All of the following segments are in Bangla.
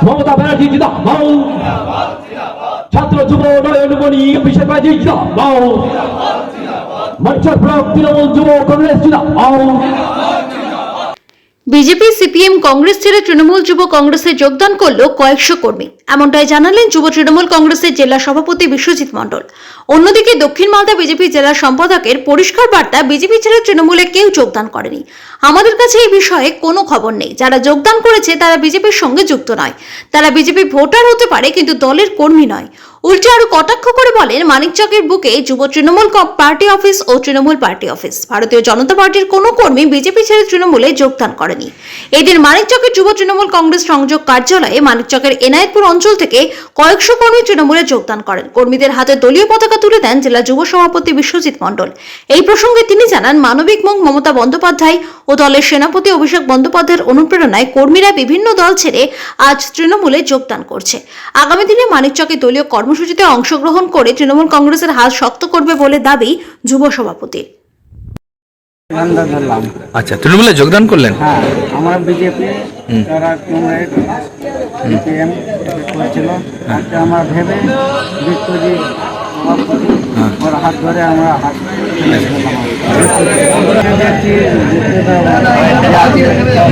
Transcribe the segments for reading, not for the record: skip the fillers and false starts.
মমতা ব্যানার্জি জিন্দাবাদ, ছাত্র যুব নয়নমণি অভিষেক ব্যানার্জি জিন্দাবাদ, মঞ্চের ব্লক তৃণমূল যুব কংগ্রেস জিন্দাবাদ। বিজেপি, সিপিএম, কংগ্রেস ছেড়ে তৃণমূল যুব কংগ্রেসে যোগদান করলো কয়েকশো কর্মী, এমনটাই জানালেন যুব তৃণমূল কংগ্রেসের জেলা সভাপতি বিশ্বজিৎ মণ্ডল। অন্যদিকে দক্ষিণ মালদা বিজেপি জেলা সম্পাদকের পরিষ্কার বার্তা, বিজেপি ছেড়ে তৃণমূলে কেউ যোগদান করেনি। আমাদের কাছে এই বিষয়ে কোনো খবর নেই। যারা যোগদান করেছে তারা বিজেপির সঙ্গে যুক্ত নয়, তারা বিজেপি ভোটার হতে পারে কিন্তু দলের কর্মী নয়। উল্টে আরো কটাক্ষ করে বলেন, মানিকচকের বুকে যুব তৃণমূল পার্টি অফিস ও তৃণমূল পার্টি অফিস। ভারতীয় জনতা পার্টির কোনো কর্মী বিজেপি ছেড়ে তৃণমূলে যোগদান করেনি। এদিন মানিকচকের যুব তৃণমূল কংগ্রেস সংযোগ কার্যালয়ে মানিকচকের এনায়েতপুর অঞ্চল থেকে কয়েকশো কর্মী তৃণমূলে যোগদান করেন। কর্মীদের হাতে দলীয় পতাকা তুলে দেন জেলা যুব সভাপতি বিশ্বজিৎ মণ্ডল। এই প্রসঙ্গে তিনি জানান, মানবিক মুখ মমতা বন্দ্যোপাধ্যায় ও দলের সেনাপতি অভিষেক বন্দ্যোপাধ্যায়ের অনুপ্রেরণায় কর্মীরা বিভিন্ন দল ছেড়ে আজ তৃণমূলে যোগদান করছে। আগামী দিনে মানিকচকে দলীয় কর্মসূচিতে অংশগ্রহণ করে তৃণমূল কংগ্রেসের হাত শক্ত করবে বলে দাবি যুব সভাপতির। আচ্ছা, তৃণমূলে যোগদান করলেন? হ্যাঁ, আমরা বিজেপি তারা কংগ্রেস সিপিএম করেছিল। আজকে আমরা ভেবে বিশ্বজি ওর হাত ধরে আমরা হাত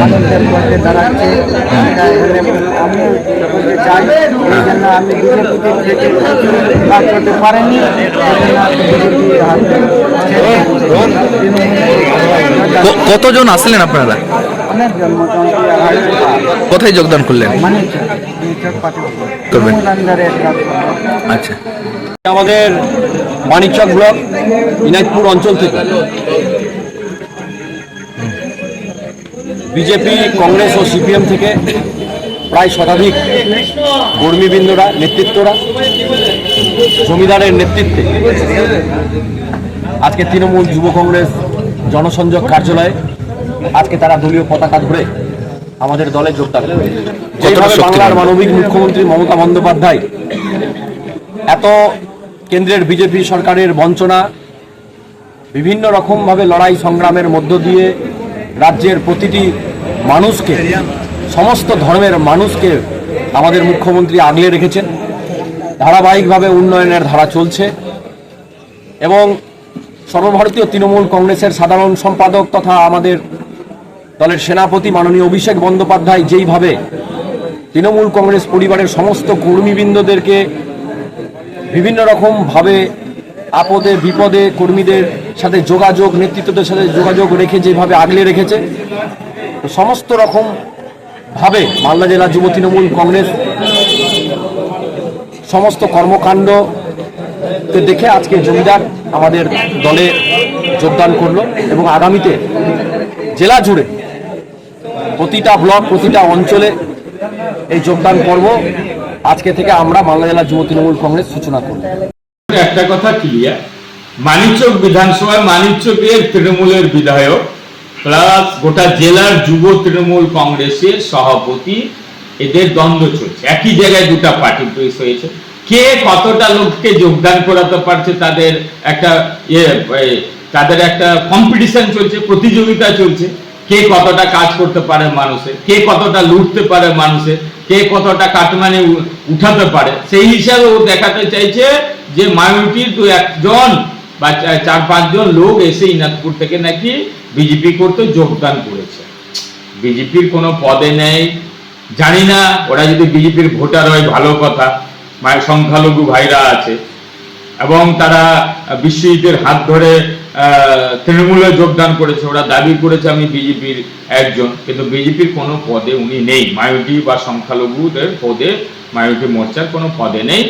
মানুষদের পথে দাঁড়াচ্ছে। আমি বলতে চাই, এই জন্য আমি বিজেপিতে কাজ করতে পারিনি। কতজন আসলেন আপনারা? অনেকজন, মোটামুটি কোথায় যোগদান করলেন? করবেন। আচ্ছা, আমাদের মানিকচক ব্লক ইনায়তপুর অঞ্চল থেকে বিজেপি, কংগ্রেস ও সিপিএম থেকে প্রায় শতাধিক কর্মীবৃন্দরা, নেতৃত্বরা, জমিদারের নেতৃত্বে আজকে তৃণমূল যুব কংগ্রেস জনসংযোগ কার্যালয়ে আজকে তারা দলীয় পতাকা ধরে আমাদের দলে যোগদান করে। যেভাবে বাংলার মানবিক মুখ্যমন্ত্রী মমতা বন্দ্যোপাধ্যায় এত কেন্দ্রের বিজেপি সরকারের বঞ্চনা, বিভিন্ন রকমভাবে লড়াই সংগ্রামের মধ্য দিয়ে রাজ্যের প্রতিটি মানুষকে, সমস্ত ধর্মের মানুষকে আমাদের মুখ্যমন্ত্রী আগলে রেখেছেন। ধারাবাহিকভাবে উন্নয়নের ধারা চলছে এবং সর্বভারতীয় তৃণমূল কংগ্রেসের সাধারণ সম্পাদক তথা আমাদের দলের সেনাপতি মাননীয় অভিষেক বন্দ্যোপাধ্যায় যেইভাবে তৃণমূল কংগ্রেস পরিবারের সমস্ত কর্মীবৃন্দদেরকে বিভিন্ন রকমভাবে আপদে বিপদে কর্মীদের সাথে যোগাযোগ, নেতৃত্বদের সাথে যোগাযোগ রেখে যেভাবে আগলে রেখেছে, সমস্ত রকমভাবে মালদা জেলা যুব তৃণমূল কংগ্রেস সমস্ত কর্মকাণ্ডকে দেখে আজকে জমিদার আমাদের দলে যোগদান করলো এবং আগামীতে জেলা জুড়ে প্রতিটা ব্লক, প্রতিটা অঞ্চলে এই যোগদান পর্ব আজকে থেকে আমরা মালদা জেলা যুব তৃণমূল কংগ্রেস সূচনা করব। একটা কথা ক্লিয়ার, মানিকচক বিধানসভায় মানিকচকের তৃণমূলের বিধায়ক প্লাস গোটা জেলার যুব তৃণমূল কংগ্রেসের সভাপতি, এদের দ্বন্দ্ব চলছে। একই জায়গায় দুটা পার্টি তৈরি হয়েছে। কে কতটা লোককে যোগদান করাতে পারছে, তাদের একটা কম্পিটিশন চলছে, প্রতিযোগিতা চলছে। কে কতটা কাজ করতে পারে মানুষের, কে কতটা লুটতে পারে মানুষের, কে কতটা কাটমানি উঠাতে পারে, সেই হিসাবে ও দেখাতে চাইছে যে মাইনরিটির 2-1 বা 4-5 জন লোক এসে ইনাতপুর থেকে নাকি বিজেপি করতে যোগদান করেছে। বিজেপির কোনো পদে নেই, জানি না। ওরা যদি বিজেপির ভোটার হয় ভালো কথা, মায়ের সংখ্যালঘু ভাইরা আছে এবং তারা বিশ্বজিতের হাত ধরে তৃণমূলে যোগদান করেছে। ওরা দাবি করেছে আমি বিজেপির একজন, কিন্তু বিজেপির কোনো পদে উনি নেই। মাইনরিটি বা সংখ্যালঘুদের পদে, মাইনরিটি মোর্চার কোনো পদে নেই।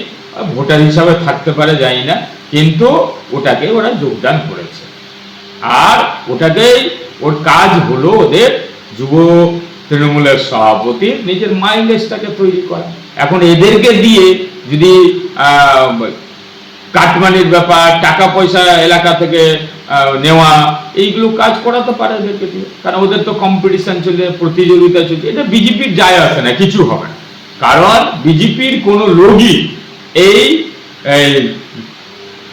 ভোটার হিসাবে থাকতে পারে জানি না, কিন্তু ওটাকে ওরা যোগদান করেছে। আর ওটাকেই ওর কাজ হলো ওদের যুব তৃণমূলের সভাপতি নিজের মাইলেজটাকে তৈরি করা। এখন এদেরকে দিয়ে যদি কাটমানির ব্যাপার, টাকা পয়সা এলাকা থেকে নেওয়া, এইগুলো কাজ করাতে পারে এদেরকে দিয়ে, কারণ ওদের তো কম্পিটিশন চলছে, প্রতিযোগিতা চলছে। এটা বিজেপির যায় আসে না, কিছু হবে না। কারণ বিজেপির কোনো লোকই এই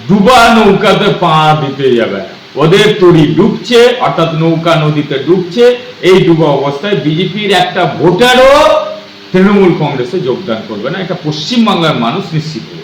ডুবা নৌকাতে পা দিতে যাবে না। ওদের তরি ডুবছে, অর্থাৎ নৌকা নদীতে ডুবছে। এই ডুবা অবস্থায় বিজেপির একটা ভোটারও তৃণমূল কংগ্রেসে যোগদান করবে না, এটা পশ্চিমবাংলার মানুষ নিশ্চিত।